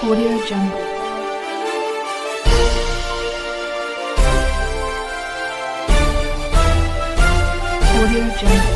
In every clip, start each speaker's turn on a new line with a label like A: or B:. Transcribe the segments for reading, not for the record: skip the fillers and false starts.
A: Audio Jungle. Audio Jungle.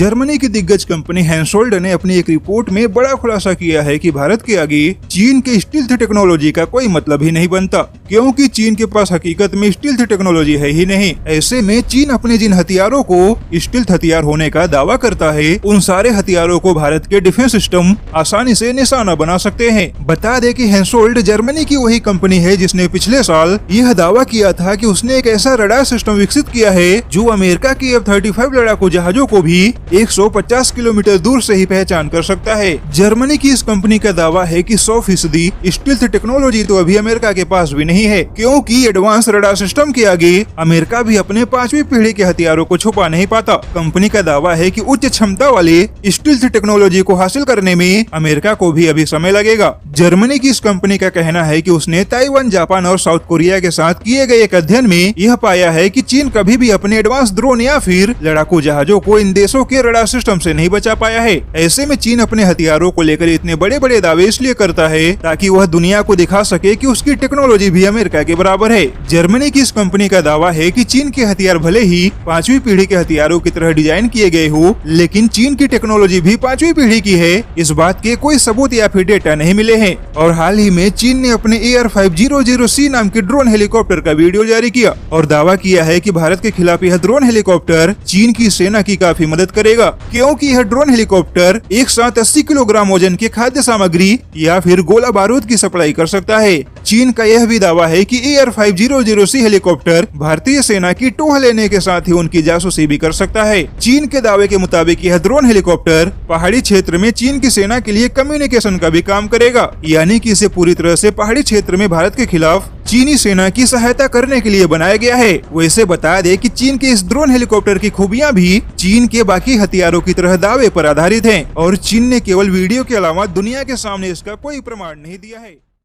B: Germany की दिग्गज company हैंसोल्ड ने अपनी एक रिपोर्ट में बड़ा खुलासा किया है कि भारत के आगे चीन के स्टील्थ टेक्नोलॉजी का कोई मतलब ही नहीं बनता, क्योंकि चीन के पास हकीकत में स्टील्थ टेक्नोलॉजी है ही नहीं। ऐसे में चीन अपने जिन हथियारों को स्टील्थ हथियार होने का दावा करता है, उन सारे हथियारों को भारत के डिफेंस सिस्टम आसानी से निशाना बना सकते हैं। बता दें कि हैंसोल्ड जर्मनी की वही कंपनी है जिसने पिछले साल यह दावा किया था कि उसने एक ऐसा रडार सिस्टम विकसित किया है जो अमेरिका की F-35 लड़ाकू जहाजों को भी 150 किलोमीटर दूर से ही पहचान कर सकता है। जर्मनी की इस कंपनी का दावा है कि 100% स्टील्थ टेक्नोलॉजी तो अभी अमेरिका के पास भी नहीं है, क्योंकि एडवांस रडार सिस्टम के आगे अमेरिका भी अपने 5वीं पीढ़ी के हथियारों को छुपा नहीं पाता। कंपनी का दावा है कि उच्च क्षमता वाले स्टील्थ टेक्नोलॉजी को हासिल करने में अमेरिका को भी अभी समय लगेगा। जर्मनी की इस कंपनी का कहना है कि उसने ताइवान, जापान और साउथ कोरिया के साथ किए गए एक अध्ययन में यह पाया है कि चीन कभी भी अपने एडवांस ड्रोन या फिर लड़ाकू जहाजों को इन देशों के रडार सिस्टम से नहीं बचा पाया है। ऐसे में चीन अपने हथियारों को लेकर इतने बड़े बड़े दावे इसलिए करता है ताकि वह दुनिया को दिखा सके कि उसकी टेक्नोलॉजी भी अमेरिका के बराबर है। जर्मनी की इस कंपनी का दावा है कि चीन के हथियार भले ही 5वीं पीढ़ी के हथियारों की तरह डिजाइन किए गए हो, लेकिन चीन की टेक्नोलॉजी भी 5वीं पीढ़ी की है। इस बात के कोई सबूत या फिर डेटा नहीं मिले हैं। और हाल ही में चीन ने अपने AR-500C नाम के ड्रोन हेलीकॉप्टर का वीडियो जारी किया और दावा किया है कि भारत के खिलाफ यह ड्रोन हेलीकॉप्टर चीन की सेना की काफी मदद करेगा, क्योंकि यह ड्रोन हेलीकॉप्टर एक साथ 80 किलोग्राम वजन के खाद्य सामग्री या फिर गोला बारूद की सप्लाई कर सकता है। चीन का यह भी दावा है कि AR-500C हेलीकॉप्टर भारतीय सेना की टोह लेने के साथ ही उनकी जासूसी भी कर सकता है। चीन के दावे के मुताबिक यह ड्रोन हेलीकॉप्टर पहाड़ी क्षेत्र में चीन की सेना के लिए कम्युनिकेशन का भी काम करेगा, यानी कि इसे पूरी तरह से पहाड़ी क्षेत्र में भारत के खिलाफ चीनी सेना की सहायता करने के लिए बनाया गया है। वैसे बता दे कि चीन के इस ड्रोन हेलीकॉप्टर की खूबियां भी चीन के बाकी हथियारों की तरह दावे पर आधारित हैं और चीन ने केवल वीडियो के अलावा दुनिया के सामने इसका कोई प्रमाण नहीं दिया है।